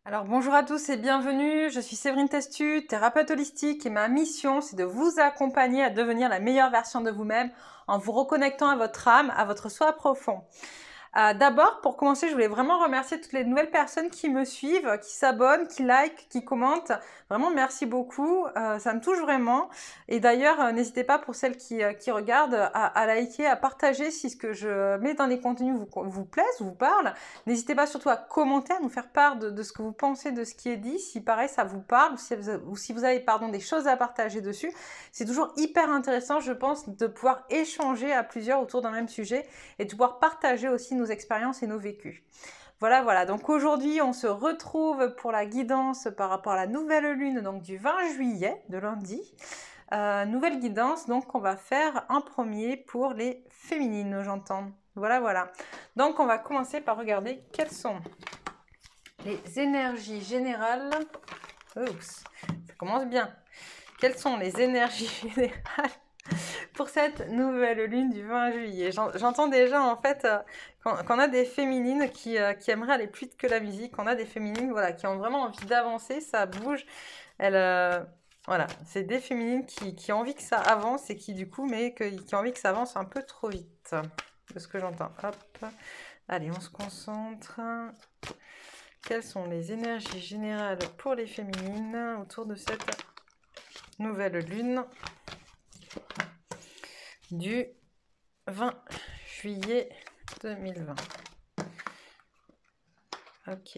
Alors bonjour à tous et bienvenue, je suis Séverine Testu, thérapeute holistique et ma mission c'est de vous accompagner à devenir la meilleure version de vous-même en vous reconnectant à votre âme, à votre soi profond. D'abord, pour commencer, je voulais vraiment remercier toutes les nouvelles personnes qui me suivent, qui s'abonnent, qui likent, qui commentent. Vraiment, merci beaucoup. Ça me touche vraiment. Et d'ailleurs, n'hésitez pas pour celles qui regardent à liker, à partager si ce que je mets dans les contenus vous plaise, vous parle. N'hésitez pas surtout à commenter, à nous faire part de ce que vous pensez de ce qui est dit. Si pareil, ça vous parle ou si vous avez des choses à partager dessus. C'est toujours hyper intéressant, je pense, de pouvoir échanger à plusieurs autour d'un même sujet et de pouvoir partager aussi nos expériences et nos vécus. Voilà. Donc aujourd'hui, on se retrouve pour la guidance par rapport à la nouvelle lune, donc du 20 juillet, de lundi. Nouvelle guidance, donc on va faire un premier pour les féminines, j'entends. Voilà. Donc on va commencer par regarder quelles sont les énergies générales. Oups, ça commence bien. Quelles sont les énergies générales pour cette nouvelle lune du 20 juillet? J'entends déjà en fait qu'on a des féminines qui aimeraient aller plus vite que la musique, qu'on a des féminines voilà, qui ont vraiment envie d'avancer, ça bouge. Voilà, c'est des féminines qui ont envie que ça avance et qui du coup, qui ont envie que ça avance un peu trop vite, de ce que j'entends. Hop, allez, on se concentre. Quelles sont les énergies générales pour les féminines autour de cette nouvelle lune du 20 juillet 2020. Ok.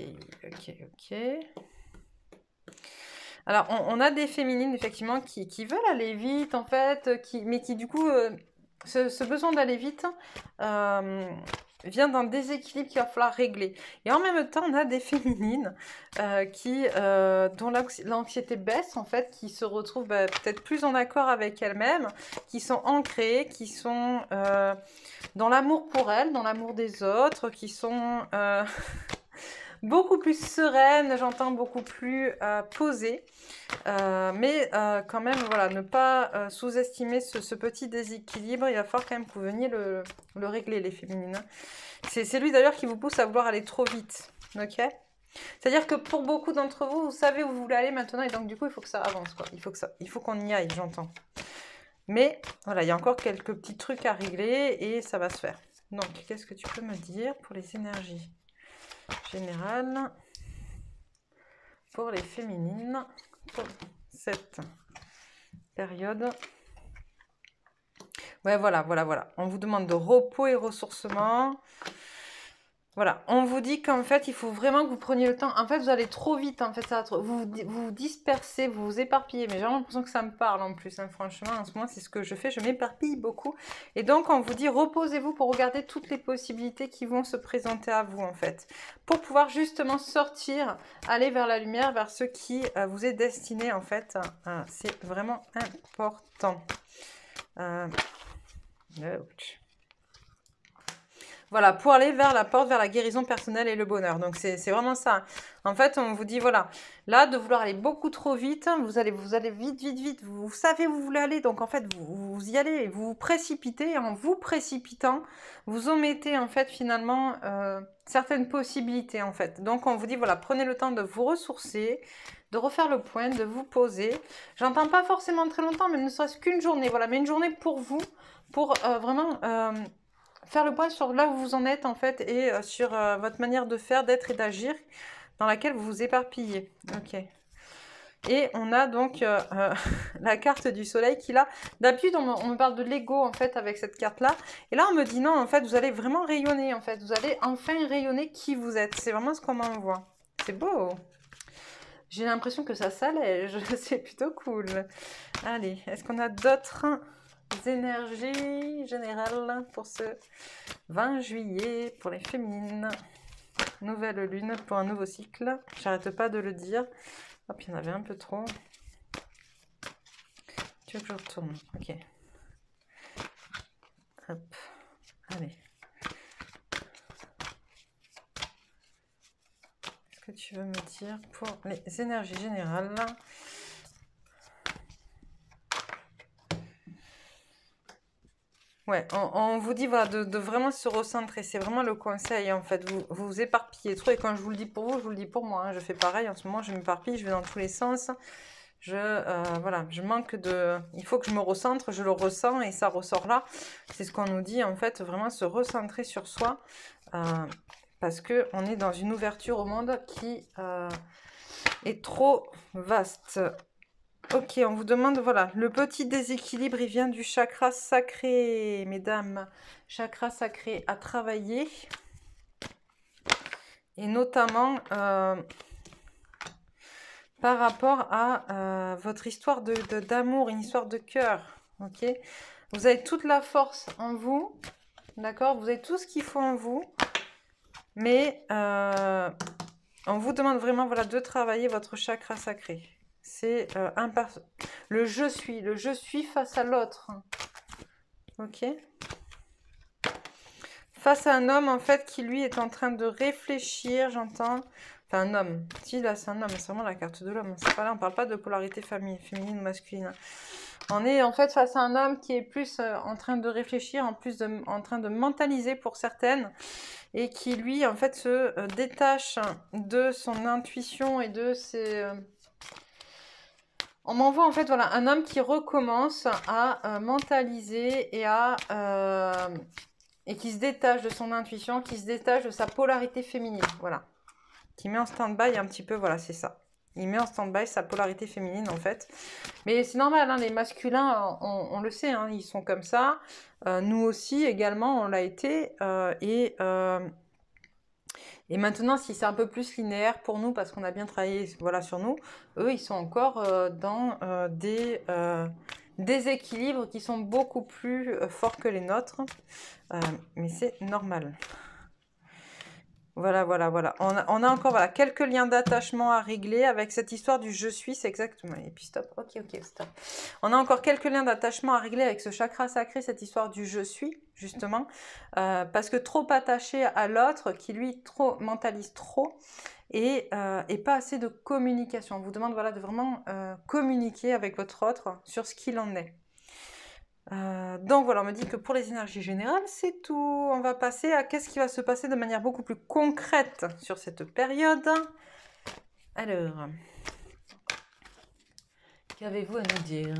Alors, on a des féminines, effectivement, qui veulent aller vite, en fait, mais qui, du coup, ce besoin d'aller vite vient d'un déséquilibre qu'il va falloir régler. Et en même temps, on a des féminines dont l'anxiété baisse, en fait, qui se retrouvent peut-être plus en accord avec elles-mêmes, qui sont ancrées, qui sont dans l'amour pour elles, dans l'amour des autres, qui sont beaucoup plus sereines, j'entends beaucoup plus posées. Mais quand même, voilà, ne pas sous-estimer ce petit déséquilibre. Il va falloir quand même que vous veniez le régler, les féminines. C'est lui d'ailleurs qui vous pousse à vouloir aller trop vite. Ok? C'est-à-dire que pour beaucoup d'entre vous, vous savez où vous voulez aller maintenant et donc du coup, il faut que ça avance, quoi. Il faut qu'on y aille, j'entends. Mais voilà, il y a encore quelques petits trucs à régler et ça va se faire. Donc, qu'est-ce que tu peux me dire pour les énergies générales pour les féminines pour cette période? Ouais, voilà. On vous demande de repos et ressourcement. Voilà, on vous dit qu'en fait, il faut vraiment que vous preniez le temps. En fait, vous allez trop vite, en fait, vous vous dispersez, vous vous éparpillez. Mais j'ai l'impression que ça me parle en plus, hein, franchement. En ce moment, c'est ce que je fais, je m'éparpille beaucoup. Et donc, on vous dit, reposez-vous pour regarder toutes les possibilités qui vont se présenter à vous, en fait. Pour pouvoir justement sortir, aller vers la lumière, vers ce qui vous est destiné, en fait. C'est vraiment important. Voilà, pour aller vers la porte, vers la guérison personnelle et le bonheur. Donc, c'est vraiment ça. En fait, on vous dit, voilà, là, de vouloir aller beaucoup trop vite, vous allez vite, vous savez où vous voulez aller. Donc, en fait, vous y allez, vous vous précipitez. Et en vous précipitant, vous omettez, en fait, finalement, certaines possibilités, en fait. Donc, on vous dit, voilà, prenez le temps de vous ressourcer, de refaire le point, de vous poser. J'entends pas forcément très longtemps, mais ne serait-ce qu'une journée. Voilà, mais une journée pour vous, pour vraiment... faire le point sur là où vous en êtes en fait et sur votre manière de faire, d'être et d'agir dans laquelle vous vous éparpillez. Ok. Et on a donc la carte du soleil qui là, d'habitude on me parle de l'ego en fait avec cette carte là. Et là on me dit non en fait vous allez vraiment rayonner en fait. Vous allez enfin rayonner qui vous êtes. C'est vraiment ce qu'on m'envoie. C'est beau. J'ai l'impression que ça s'allège. C'est plutôt cool. Allez, est-ce qu'on a d'autres énergies générales pour ce 20 juillet pour les féminines? Nouvelle lune pour un nouveau cycle. J'arrête pas de le dire. Hop, il y en avait un peu trop. Tu veux que je retourne? Ok. Hop. Allez. Qu'est-ce que tu veux me dire pour les énergies générales? Ouais, on vous dit voilà, de vraiment se recentrer. C'est vraiment le conseil en fait. Vous vous éparpillez trop. Et quand je vous le dis pour vous, je vous le dis pour moi, hein. Je fais pareil en ce moment, je m'éparpille, je vais dans tous les sens. Voilà, je manque de... Il faut que je me recentre, je le ressens et ça ressort là. C'est ce qu'on nous dit en fait, vraiment se recentrer sur soi. Parce qu'on est dans une ouverture au monde qui est trop vaste. Ok, on vous demande, voilà, le petit déséquilibre, il vient du chakra sacré, mesdames. Chakra sacré à travailler. Et notamment par rapport à votre histoire d'amour, une histoire de cœur. Ok, vous avez toute la force en vous, d'accord? Vous avez tout ce qu'il faut en vous. Mais on vous demande vraiment voilà, de travailler votre chakra sacré. C'est le je suis face à l'autre. Ok. Face à un homme, en fait, qui lui est en train de réfléchir, j'entends. Enfin, un homme. Si, là, c'est un homme, c'est vraiment la carte de l'homme. C'est pas là, on parle pas de polarité féminine ou masculine. On est en fait face à un homme qui est plus en train de réfléchir, en train de mentaliser pour certaines, et qui lui, en fait, se détache de son intuition et de ses... On m'envoie en fait voilà, un homme qui recommence à mentaliser et et qui se détache de son intuition, qui se détache de sa polarité féminine, voilà. Qui met en stand-by un petit peu, voilà, c'est ça. Il met en stand-by sa polarité féminine, en fait. Mais c'est normal, hein, les masculins, on le sait, hein, ils sont comme ça. Nous aussi, également, on l'a été. Et maintenant, si c'est un peu plus linéaire pour nous, parce qu'on a bien travaillé voilà, sur nous, eux, ils sont encore dans des déséquilibres qui sont beaucoup plus forts que les nôtres. Mais c'est normal. Voilà, voilà, voilà. On a encore voilà, quelques liens d'attachement à régler avec cette histoire du je suis, c'est exactement. Et puis stop, ok, stop. On a encore quelques liens d'attachement à régler avec ce chakra sacré, cette histoire du je suis, justement. Parce que trop attaché à l'autre, qui lui mentalise trop, et pas assez de communication. On vous demande voilà, de vraiment communiquer avec votre autre sur ce qu'il en est. Donc voilà, on me dit que pour les énergies générales, c'est tout. On va passer à qu'est-ce qui va se passer de manière beaucoup plus concrète sur cette période. Alors, qu'avez-vous à nous dire?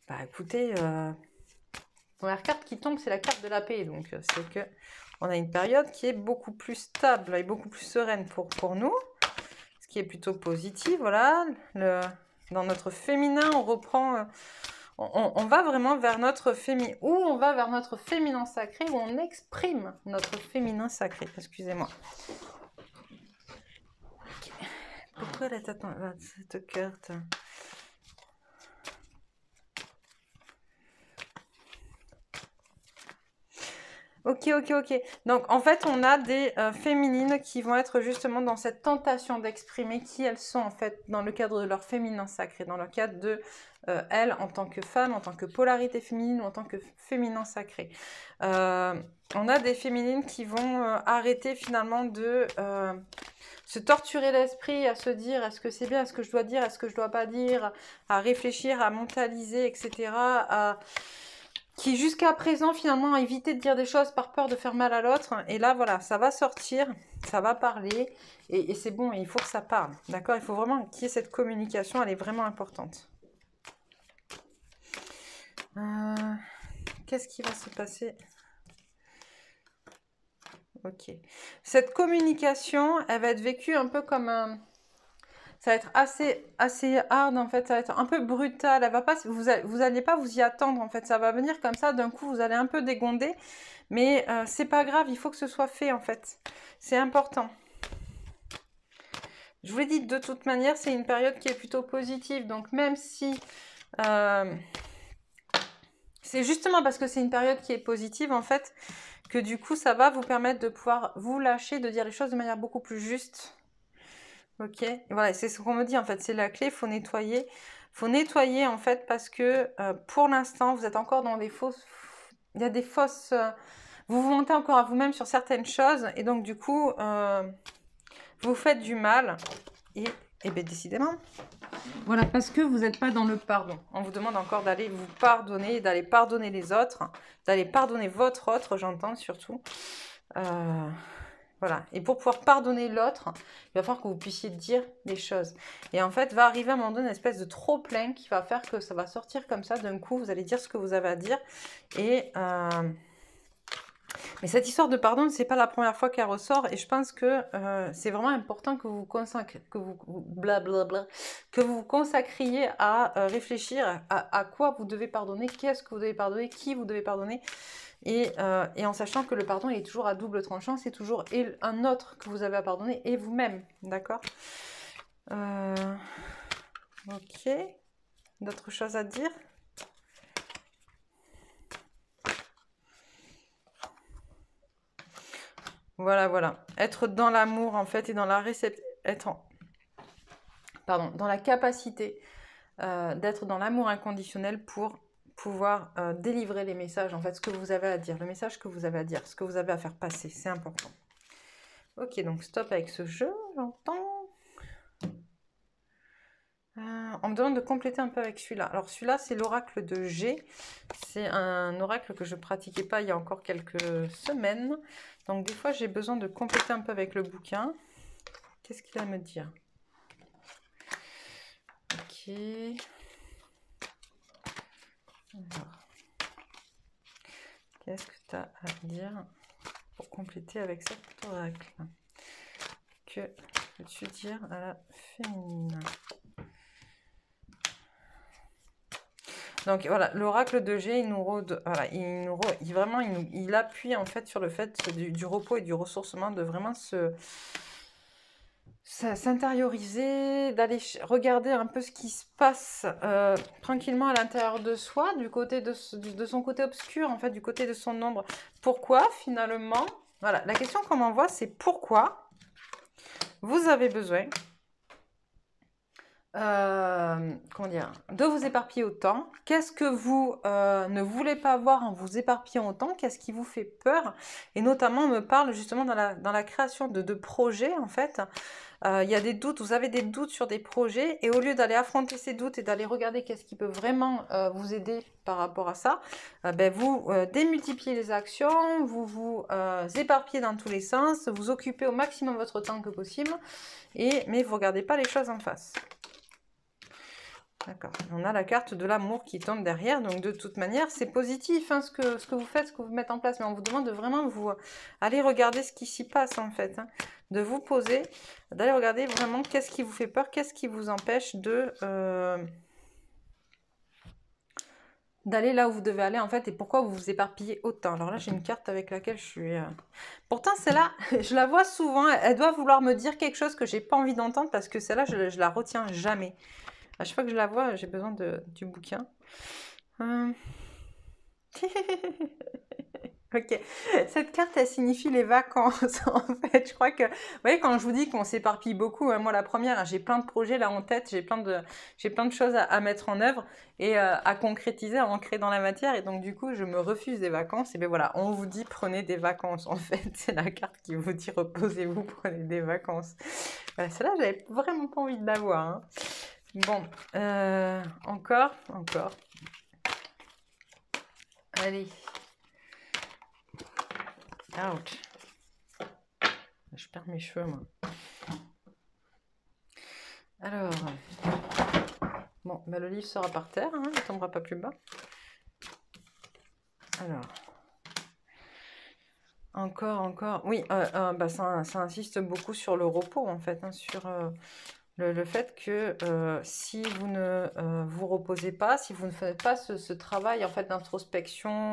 Bah écoutez, la première carte qui tombe, c'est la carte de la paix. Donc c'est que on a une période qui est beaucoup plus stable et beaucoup plus sereine pour nous. Ce qui est plutôt positif, voilà. Dans notre féminin, on reprend... On va vraiment vers notre féminin, ou on va vers notre féminin sacré, où on exprime notre féminin sacré. Excusez-moi. Okay. Pourquoi elle est cette carte? Ok. Donc, en fait, on a des féminines qui vont être justement dans cette tentation d'exprimer qui elles sont, en fait, dans le cadre de leur féminin sacré, dans le cadre de elles en tant que femme, en tant que polarité féminine ou en tant que féminin sacré. On a des féminines qui vont arrêter finalement de se torturer l'esprit, à se dire est-ce que c'est bien, est-ce que je dois dire, est-ce que je dois pas dire, à réfléchir, à mentaliser, etc., qui jusqu'à présent finalement a évité de dire des choses par peur de faire mal à l'autre. Et là voilà, ça va sortir, ça va parler et c'est bon, il faut que ça parle. D'accord? Il faut vraiment qu'il y ait cette communication, elle est vraiment importante. Qu'est-ce qui va se passer? Ok. Cette communication, elle va être vécue un peu comme un... Ça va être assez hard en fait, ça va être un peu brutal, elle va pas, vous allez pas vous y attendre en fait, ça va venir comme ça, d'un coup vous allez un peu dégonder, mais c'est pas grave, il faut que ce soit fait en fait, c'est important. Je vous l'ai dit, de toute manière, c'est une période qui est plutôt positive, donc même si... c'est justement parce que c'est une période qui est positive en fait, que du coup ça va vous permettre de pouvoir vous lâcher, de dire les choses de manière beaucoup plus juste. Ok, voilà, c'est ce qu'on me dit en fait, c'est la clé, il faut nettoyer. Il faut nettoyer en fait parce que pour l'instant, vous êtes encore dans des fausses... Il y a des fausses... vous vous mentez encore à vous-même sur certaines choses et donc du coup, vous faites du mal et bien décidément, Voilà, parce que vous n'êtes pas dans le pardon. On vous demande encore d'aller vous pardonner, d'aller pardonner les autres, d'aller pardonner votre autre, j'entends surtout. Voilà. Et pour pouvoir pardonner l'autre, il va falloir que vous puissiez dire les choses. Et en fait, va arriver à un moment donné une espèce de trop-plein qui va faire que ça va sortir comme ça. D'un coup, vous allez dire ce que vous avez à dire. Et... Mais cette histoire de pardon, c'est pas la première fois qu'elle ressort et je pense que c'est vraiment important que vous vous consacriez à réfléchir à quoi vous devez pardonner, qu'est-ce que vous devez pardonner, qui vous devez pardonner et en sachant que le pardon il est toujours à double tranchant, c'est toujours un autre que vous avez à pardonner et vous-même, d'accord? Ok, d'autres choses à dire? Voilà, voilà. Être dans l'amour, en fait, et dans la dans la capacité d'être dans l'amour inconditionnel pour pouvoir délivrer les messages, en fait, ce que vous avez à dire, le message que vous avez à dire, ce que vous avez à faire passer, c'est important. Ok, donc stop avec ce jeu, j'entends. On me demande de compléter un peu avec celui-là. Alors celui-là, c'est l'oracle de G. C'est un oracle que je ne pratiquais pas il y a encore quelques semaines. Donc des fois, j'ai besoin de compléter un peu avec le bouquin. Qu'est-ce qu'il a à me dire? Ok. Alors. Qu'est-ce que tu as à dire pour compléter avec cet oracle? Que peux-tu dire à la féminine? Donc voilà, l'oracle de G, il appuie en fait sur le fait du repos et du ressourcement, de vraiment s'intérioriser, d'aller regarder un peu ce qui se passe tranquillement à l'intérieur de soi, du côté de son côté obscur, en fait, du côté de son ombre. Pourquoi finalement? Voilà, la question qu'on m'envoie, c'est pourquoi vous avez besoin de vous éparpiller autant. Qu'est-ce que vous ne voulez pas voir en vous éparpillant autant? Qu'est-ce qui vous fait peur? Et notamment, on me parle justement dans la création de projets, en fait. Il y a des doutes, vous avez des doutes sur des projets, et au lieu d'aller affronter ces doutes et d'aller regarder qu'est-ce qui peut vraiment vous aider par rapport à ça, vous démultipliez les actions, vous vous éparpillez dans tous les sens, vous occupez au maximum votre temps que possible, mais vous ne regardez pas les choses en face. D'accord. On a la carte de l'amour qui tombe derrière, donc de toute manière, c'est positif hein, ce que vous faites, ce que vous mettez en place, mais on vous demande de vraiment vous aller regarder ce qui s'y passe en fait, hein, de vous poser, d'aller regarder vraiment qu'est-ce qui vous fait peur, qu'est-ce qui vous empêche d'aller là où vous devez aller en fait, et pourquoi vous vous éparpillez autant. Alors là, j'ai une carte avec laquelle je suis... Pourtant, celle-là, je la vois souvent, elle doit vouloir me dire quelque chose que j'ai pas envie d'entendre, parce que celle-là, je la retiens jamais. À chaque fois que je la vois, j'ai besoin du bouquin. Ok, cette carte, elle signifie les vacances, en fait. Je crois que, vous voyez, quand je vous dis qu'on s'éparpille beaucoup, moi, la première, j'ai plein de projets là en tête, j'ai plein de choses à mettre en œuvre et à concrétiser, à ancrer dans la matière. Et donc, du coup, je me refuse des vacances. Et bien voilà, on vous dit prenez des vacances, en fait. C'est la carte qui vous dit reposez-vous, prenez des vacances. Voilà, celle-là, j'avais vraiment pas envie de la voir. Hein. Bon, encore. Allez. Ouch. Je perds mes cheveux, moi. Alors. Bon, le livre sera par terre, hein, il ne tombera pas plus bas. Alors. Encore. Oui, ça insiste beaucoup sur le repos, en fait, hein, sur... Le fait que si vous ne vous reposez pas, si vous ne faites pas ce travail en fait d'introspection,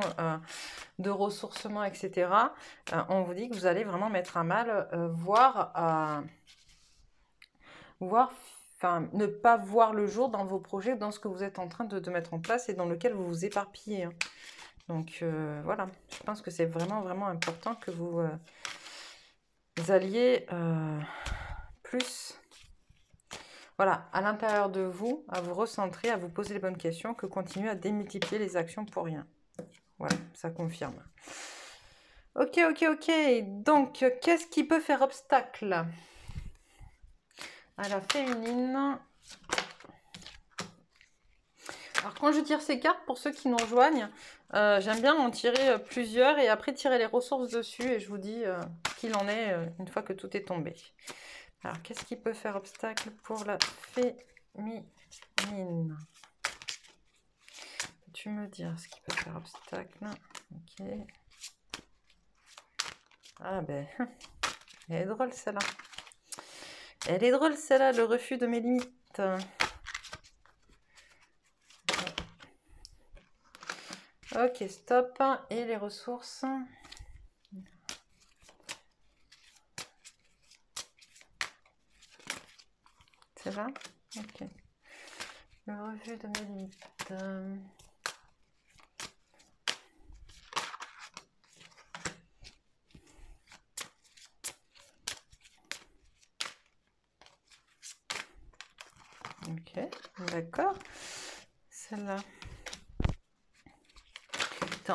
de ressourcement, etc., on vous dit que vous allez vraiment mettre à mal, voire ne pas voir le jour dans vos projets, dans ce que vous êtes en train de mettre en place et dans lequel vous vous éparpillez. Hein. Donc voilà, je pense que c'est vraiment, vraiment important que vous alliez plus... Voilà, à l'intérieur de vous, à vous recentrer, à vous poser les bonnes questions, que continuer à démultiplier les actions pour rien. Voilà, ça confirme. Ok. Donc, qu'est-ce qui peut faire obstacle à la féminine? Alors quand je tire ces cartes, pour ceux qui nous rejoignent, j'aime bien en tirer plusieurs et après tirer les ressources dessus et je vous dis qu'il en est une fois que tout est tombé. Alors qu'est-ce qui peut faire obstacle pour la féminine? Peux-tu me dire ce qui peut faire obstacle? Ok. Ah ben, elle est drôle celle-là. Elle est drôle celle-là, le refus de mes limites. Ok, stop. Et les ressources? C'est ça? Ok. Le refus de mes limites. Ok, d'accord. Celle-là.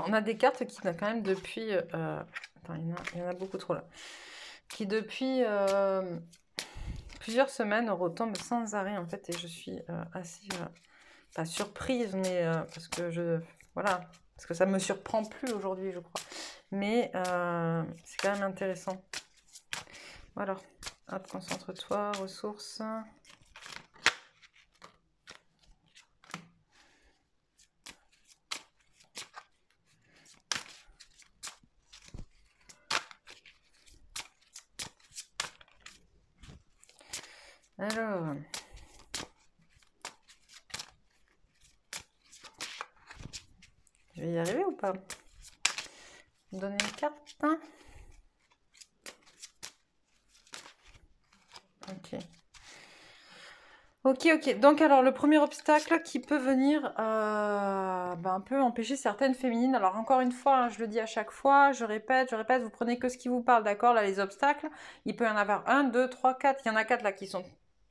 On a des cartes qui, quand même, depuis... attends, il y en a beaucoup trop, là. Qui, depuis plusieurs semaines, retombent sans arrêt, en fait. Et je suis assez... pas surprise, mais parce que je... Voilà. Parce que ça me surprend plus aujourd'hui, je crois. Mais c'est quand même intéressant. Voilà. Hop, concentre-toi, ressources... Alors, je vais y arriver ou pas? Donner une carte. Ok. Ok. Donc, alors, le premier obstacle qui peut venir un peu empêcher certaines féminines. Alors, encore une fois, hein, je le dis à chaque fois, je répète, vous prenez que ce qui vous parle, d'accord? Là, les obstacles, il peut y en avoir 1, 2, 3, 4. Il y en a 4 là qui sont...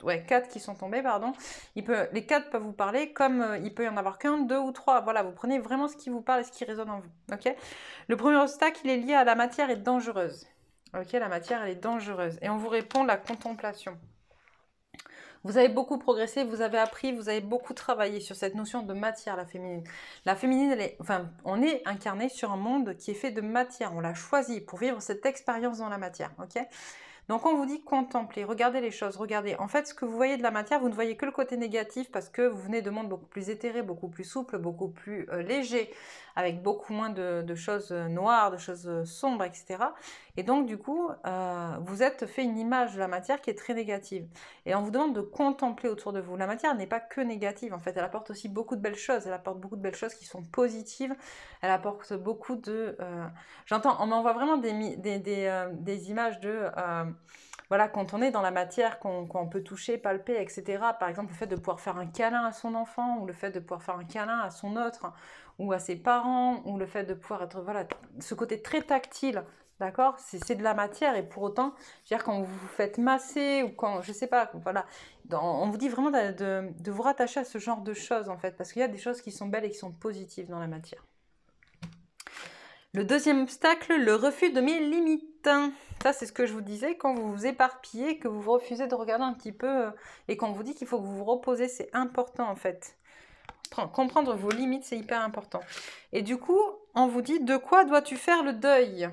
Ouais, 4 qui sont tombés, pardon. Les 4 peuvent vous parler, comme il peut y en avoir qu'un, 2 ou 3. Voilà, vous prenez vraiment ce qui vous parle et ce qui résonne en vous, ok? Le premier obstacle, il est lié à la matière est dangereuse. Ok, la matière, elle est dangereuse. Et on vous répond la contemplation. Vous avez beaucoup progressé, vous avez appris, vous avez beaucoup travaillé sur cette notion de matière, la féminine. La féminine, on est incarné sur un monde qui est fait de matière. On l'a choisi pour vivre cette expérience dans la matière, ok? Donc on vous dit contempler, regardez les choses, regardez. En fait, ce que vous voyez de la matière, vous ne voyez que le côté négatif parce que vous venez de mondes beaucoup plus éthérés, beaucoup plus souples, beaucoup plus légers, avec beaucoup moins de choses noires, de choses sombres, etc. Et donc du coup, vous êtes fait une image de la matière qui est très négative. Et on vous demande de contempler autour de vous. La matière n'est pas que négative, en fait, elle apporte aussi beaucoup de belles choses. Elle apporte beaucoup de belles choses qui sont positives. Elle apporte beaucoup de... J'entends, on m'envoie vraiment des images de... voilà, quand on est dans la matière, qu'on peut toucher, palper, etc. Par exemple, le fait de pouvoir faire un câlin à son enfant, ou le fait de pouvoir faire un câlin à son autre, ou à ses parents, ou le fait de pouvoir être... Voilà, ce côté très tactile, d'accord? C'est de la matière, et pour autant, je veux dire, quand vous vous faites masser, ou quand, je sais pas, voilà, on vous dit vraiment de vous rattacher à ce genre de choses, en fait, parce qu'il y a des choses qui sont belles et qui sont positives dans la matière. Le deuxième obstacle, le refus de mes limites. Ça, c'est ce que je vous disais, quand vous vous éparpillez, que vous refusez de regarder un petit peu, et qu'on vous dit qu'il faut que vous vous reposez, c'est important en fait. Comprendre vos limites, c'est hyper important. Et du coup, on vous dit, de quoi dois-tu faire le deuil?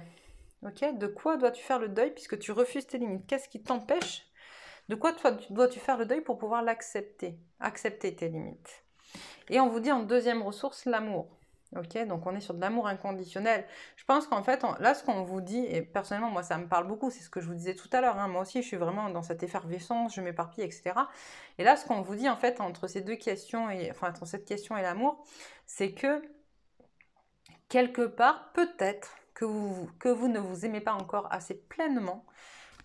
Ok, de quoi dois-tu faire le deuil puisque tu refuses tes limites? Qu'est-ce qui t'empêche? De quoi dois-tu faire le deuil pour pouvoir l'accepter? Accepter tes limites. Et on vous dit en deuxième ressource, l'amour. Ok, donc on est sur de l'amour inconditionnel. Je pense qu'en fait, là, ce qu'on vous dit, et personnellement, moi, ça me parle beaucoup, c'est ce que je vous disais tout à l'heure, hein, moi aussi, je suis vraiment dans cette effervescence, je m'éparpille, etc. Et là, ce qu'on vous dit, en fait, entre ces deux questions, entre cette question et l'amour, c'est que, quelque part, peut-être que vous ne vous aimez pas encore assez pleinement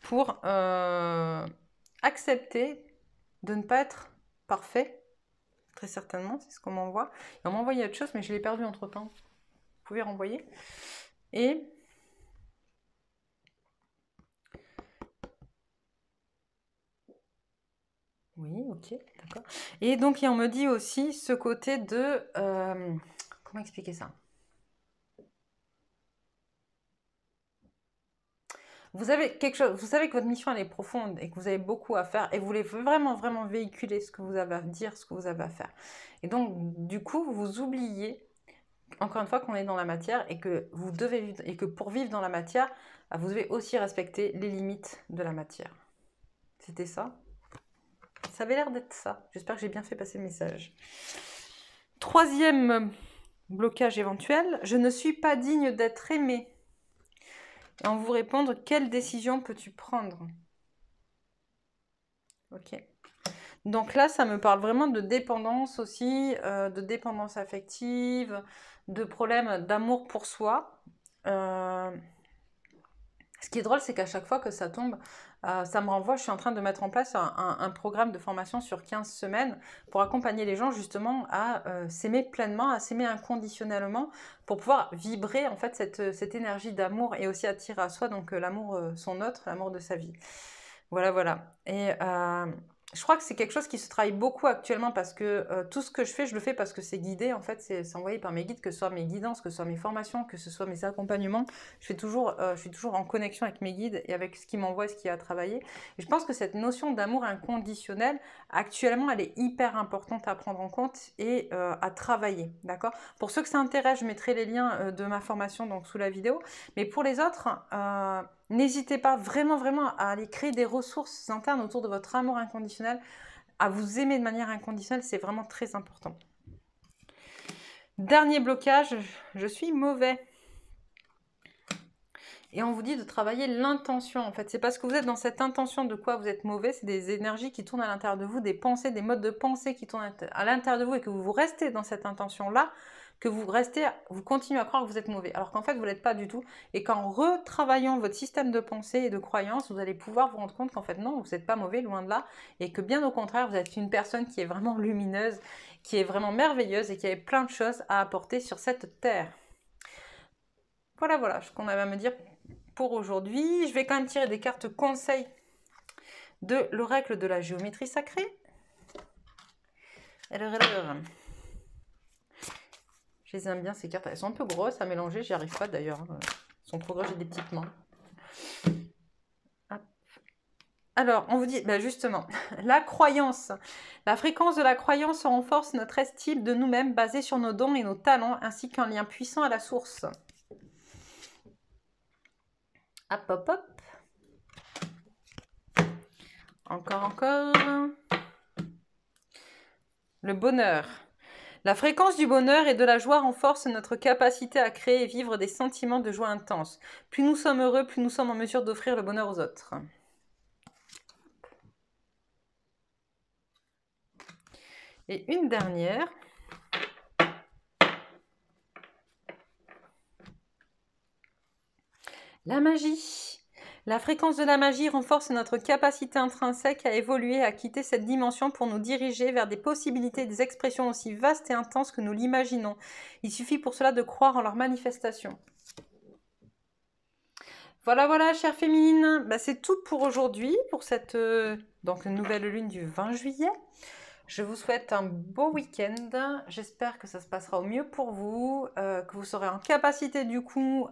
pour accepter de ne pas être parfait. Très certainement, c'est ce qu'on m'envoie. Et on m'a envoyé autre chose, mais je l'ai perdu entre-temps. Vous pouvez renvoyer. Et... oui, ok, d'accord. Et donc, on me dit aussi ce côté de... comment expliquer ça? Vous avez quelque chose, vous savez que votre mission elle est profonde et que vous avez beaucoup à faire et vous voulez vraiment, vraiment véhiculer ce que vous avez à dire, ce que vous avez à faire. Et donc, du coup, vous oubliez, encore une fois, qu'on est dans la matière et que vous devez vivre, et que pour vivre dans la matière, vous devez aussi respecter les limites de la matière. C'était ça? Ça avait l'air d'être ça. J'espère que j'ai bien fait passer le message. Troisième blocage éventuel, je ne suis pas digne d'être aimé. Et on vous répondre, quelle décision peux-tu prendre? Ok. Donc là, ça me parle vraiment de dépendance aussi, de dépendance affective, de problèmes d'amour pour soi. Ce qui est drôle, c'est qu'à chaque fois que ça tombe, ça me renvoie, je suis en train de mettre en place un programme de formation sur 15 semaines pour accompagner les gens justement à s'aimer pleinement, à s'aimer inconditionnellement, pour pouvoir vibrer en fait cette énergie d'amour et aussi attirer à soi donc l'amour son autre, l'amour de sa vie. Voilà, voilà. Et je crois que c'est quelque chose qui se travaille beaucoup actuellement parce que tout ce que je fais, je le fais parce que c'est guidé. En fait, c'est envoyé par mes guides, que ce soit mes guidances, que ce soit mes formations, que ce soit mes accompagnements. Je suis toujours en connexion avec mes guides et avec ce qui m'envoie, ce qui a travaillé. Et je pense que cette notion d'amour inconditionnel, actuellement, elle est hyper importante à prendre en compte et à travailler. D'accord? Pour ceux que ça intéresse, je mettrai les liens de ma formation donc, sous la vidéo. Mais pour les autres, n'hésitez pas vraiment, vraiment à aller créer des ressources internes autour de votre amour inconditionnel, à vous aimer de manière inconditionnelle, c'est vraiment très important. Dernier blocage, je suis mauvais. Et on vous dit de travailler l'intention, en fait. C'est parce que vous êtes dans cette intention de quoi vous êtes mauvais, c'est des énergies qui tournent à l'intérieur de vous, des pensées, des modes de pensée qui tournent à l'intérieur de vous et que vous restez dans cette intention-là, que vous continuez à croire que vous êtes mauvais, alors qu'en fait vous l'êtes pas du tout, et qu'en retravaillant votre système de pensée et de croyance, vous allez pouvoir vous rendre compte qu'en fait non, vous n'êtes pas mauvais, loin de là, et que bien au contraire, vous êtes une personne qui est vraiment lumineuse, qui est vraiment merveilleuse et qui a plein de choses à apporter sur cette terre. Voilà, voilà ce qu'on avait à me dire pour aujourd'hui. Je vais quand même tirer des cartes conseils de l'oracle de la géométrie sacrée. Alors, je les aime bien ces cartes. Elles sont un peu grosses à mélanger, j'y arrive pas d'ailleurs. Elles sont trop grosses, j'ai des petites mains. Hop. Alors, on vous dit, ben justement, la croyance. La fréquence de la croyance renforce notre estime de nous-mêmes basée sur nos dons et nos talents, ainsi qu'un lien puissant à la source. Hop, hop, hop. Encore, encore. Le bonheur. La fréquence du bonheur et de la joie renforce notre capacité à créer et vivre des sentiments de joie intense. Plus nous sommes heureux, plus nous sommes en mesure d'offrir le bonheur aux autres. Et une dernière. La magie. La fréquence de la magie renforce notre capacité intrinsèque à évoluer, à quitter cette dimension pour nous diriger vers des possibilités, des expressions aussi vastes et intenses que nous l'imaginons. Il suffit pour cela de croire en leur manifestation. Voilà, voilà, chère féminine, bah, c'est tout pour aujourd'hui, pour cette donc, nouvelle lune du 20 juillet. Je vous souhaite un beau week-end. J'espère que ça se passera au mieux pour vous, que vous serez en capacité du coup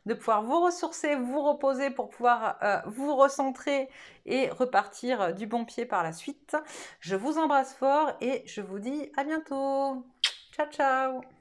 de pouvoir vous ressourcer, vous reposer pour pouvoir vous recentrer et repartir du bon pied par la suite. Je vous embrasse fort et je vous dis à bientôt. Ciao, ciao!